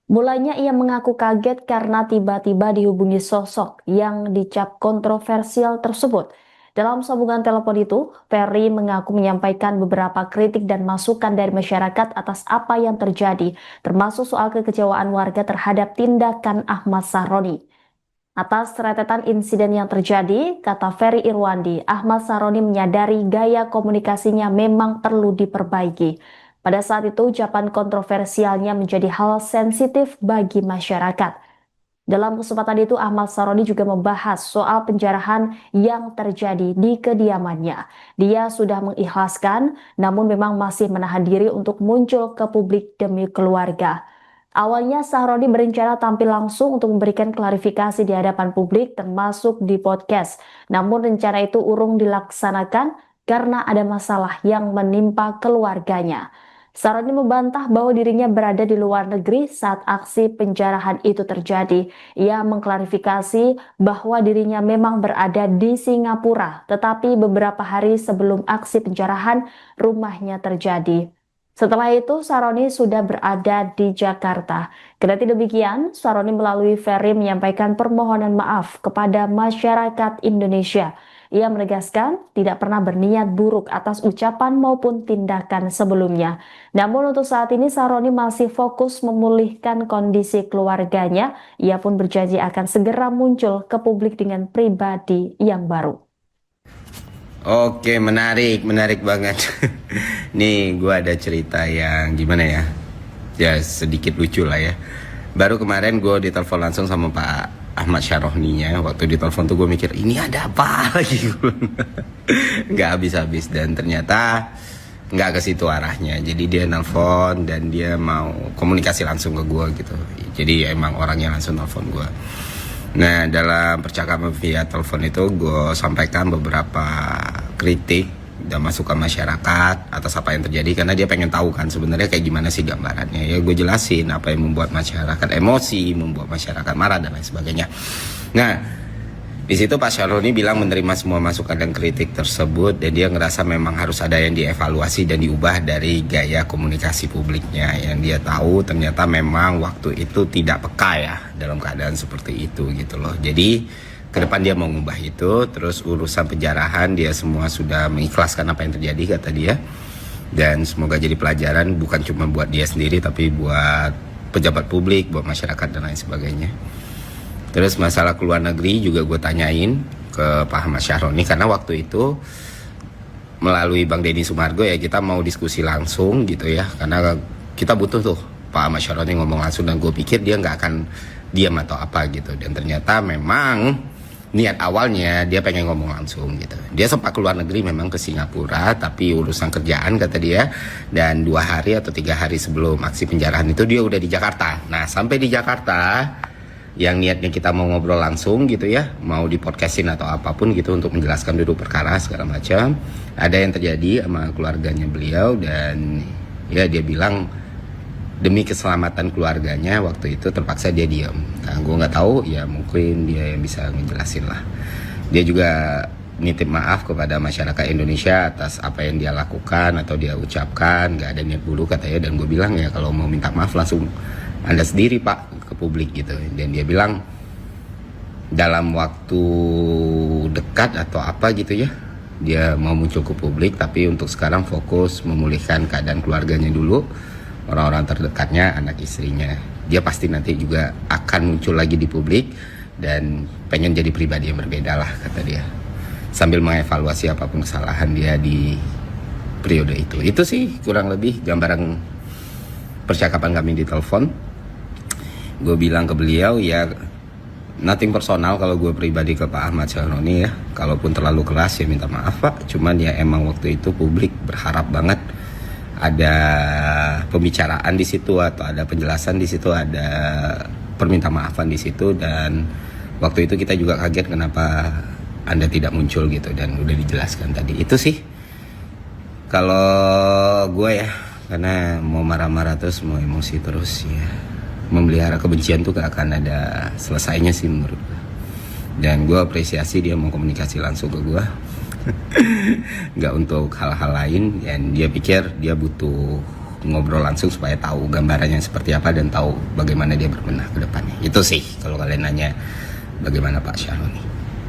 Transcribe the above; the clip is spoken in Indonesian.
Mulanya ia mengaku kaget karena tiba-tiba dihubungi sosok yang dicap kontroversial tersebut. Dalam sambungan telepon itu, Ferry mengaku menyampaikan beberapa kritik dan masukan dari masyarakat atas apa yang terjadi, termasuk soal kekecewaan warga terhadap tindakan Ahmad Saroni. Atas rentetan insiden yang terjadi, kata Ferry Irwandi, Ahmad Saroni menyadari gaya komunikasinya memang perlu diperbaiki. Pada saat itu, ucapan kontroversialnya menjadi hal sensitif bagi masyarakat. Dalam kesempatan itu, Ahmad Saroni juga membahas soal penjarahan yang terjadi di kediamannya. Dia sudah mengikhlaskan, namun memang masih menahan diri untuk muncul ke publik demi keluarga. Awalnya Sahroni berencana tampil langsung untuk memberikan klarifikasi di hadapan publik termasuk di podcast. Namun rencana itu urung dilaksanakan karena ada masalah yang menimpa keluarganya. Sahroni membantah bahwa dirinya berada di luar negeri saat aksi penjarahan itu terjadi. Ia mengklarifikasi bahwa dirinya memang berada di Singapura, tetapi beberapa hari sebelum aksi penjarahan rumahnya terjadi. Setelah itu, Saroni sudah berada di Jakarta. Kendati demikian, Saroni melalui Ferry menyampaikan permohonan maaf kepada masyarakat Indonesia. Ia menegaskan tidak pernah berniat buruk atas ucapan maupun tindakan sebelumnya. Namun untuk saat ini Saroni masih fokus memulihkan kondisi keluarganya. Ia pun berjanji akan segera muncul ke publik dengan pribadi yang baru. Oke, menarik banget. Nih, gue ada cerita yang gimana ya? Ya sedikit lucu lah ya. Baru kemarin gue ditelepon langsung sama Pak Ahmad Syaroni ya. Waktu ditelepon tuh gue mikir ini ada apa lagi? Nggak habis-habis dan ternyata nggak ke situ arahnya. Jadi dia nelpon dan dia mau komunikasi langsung ke gue gitu. Jadi emang orangnya langsung nelpon gue. Nah, dalam percakapan via telepon itu gue sampaikan beberapa kritik dan masukan masyarakat atas apa yang terjadi karena dia pengen tahu kan sebenarnya kayak gimana sih gambarannya. Ya gue jelasin apa yang membuat masyarakat emosi, membuat masyarakat marah dan lain sebagainya. Nah, di situ Pak Syaroni bilang menerima semua masukan dan kritik tersebut dan dia ngerasa memang harus ada yang dievaluasi dan diubah dari gaya komunikasi publiknya. Yang dia tahu ternyata memang waktu itu tidak peka ya dalam keadaan seperti itu gitu loh. Jadi ke depan dia mau ngubah itu, terus urusan penjarahan dia semua sudah mengikhlaskan apa yang terjadi kata dia. Dan semoga jadi pelajaran bukan cuma buat dia sendiri tapi buat pejabat publik, buat masyarakat dan lain sebagainya. Terus masalah keluar negeri juga gue tanyain ke Pak Ahmad Syaroni karena waktu itu melalui Bang Deddy Sumargo ya kita mau diskusi langsung gitu ya karena kita butuh tuh Pak Ahmad Syaroni ngomong langsung dan gue pikir dia nggak akan diam atau apa gitu dan ternyata memang niat awalnya dia pengen ngomong langsung gitu. Dia sempat keluar negeri memang ke Singapura tapi urusan kerjaan kata dia dan 2 hari atau 3 hari sebelum aksi penjarahan itu dia udah di Jakarta. Nah sampai di Jakarta yang niatnya kita mau ngobrol langsung gitu ya, mau di podcastin atau apapun gitu untuk menjelaskan duduk perkara segala macam. Ada yang terjadi sama keluarganya beliau dan ya dia bilang demi keselamatan keluarganya waktu itu terpaksa dia diam. Nah, gue nggak tahu ya mungkin dia yang bisa ngejelasin lah. Dia juga nitip maaf kepada masyarakat Indonesia atas apa yang dia lakukan atau dia ucapkan, nggak ada niat buruk katanya dan gue bilang ya kalau mau minta maaf langsung Anda sendiri Pak ke publik gitu dan dia bilang dalam waktu dekat atau apa gitu ya dia mau muncul ke publik tapi untuk sekarang fokus memulihkan keadaan keluarganya dulu orang-orang terdekatnya anak istrinya dia pasti nanti juga akan muncul lagi di publik dan pengen jadi pribadi yang berbeda lah kata dia sambil mengevaluasi apapun kesalahan dia di periode itu sih kurang lebih gambaran percakapan kami di telepon. Gue bilang ke beliau ya nothing personal kalau gue pribadi ke Pak Ahmad Syaroni ya kalaupun terlalu keras ya minta maaf Pak cuman ya emang waktu itu publik berharap banget ada pembicaraan di situ atau ada penjelasan di situ ada perminta maafan di situ dan waktu itu kita juga kaget kenapa Anda tidak muncul gitu dan udah dijelaskan tadi itu sih kalau gue ya karena mau marah-marah terus mau emosi terus ya memelihara kebencian tuh gak akan ada selesainya sih menurut gue dan gue apresiasi dia mau komunikasi langsung ke gue gak untuk hal-hal lain dan dia pikir dia butuh ngobrol langsung supaya tahu gambarannya seperti apa dan tahu bagaimana dia berbenah ke depannya. Itu sih kalau kalian nanya bagaimana Pak Syahroni.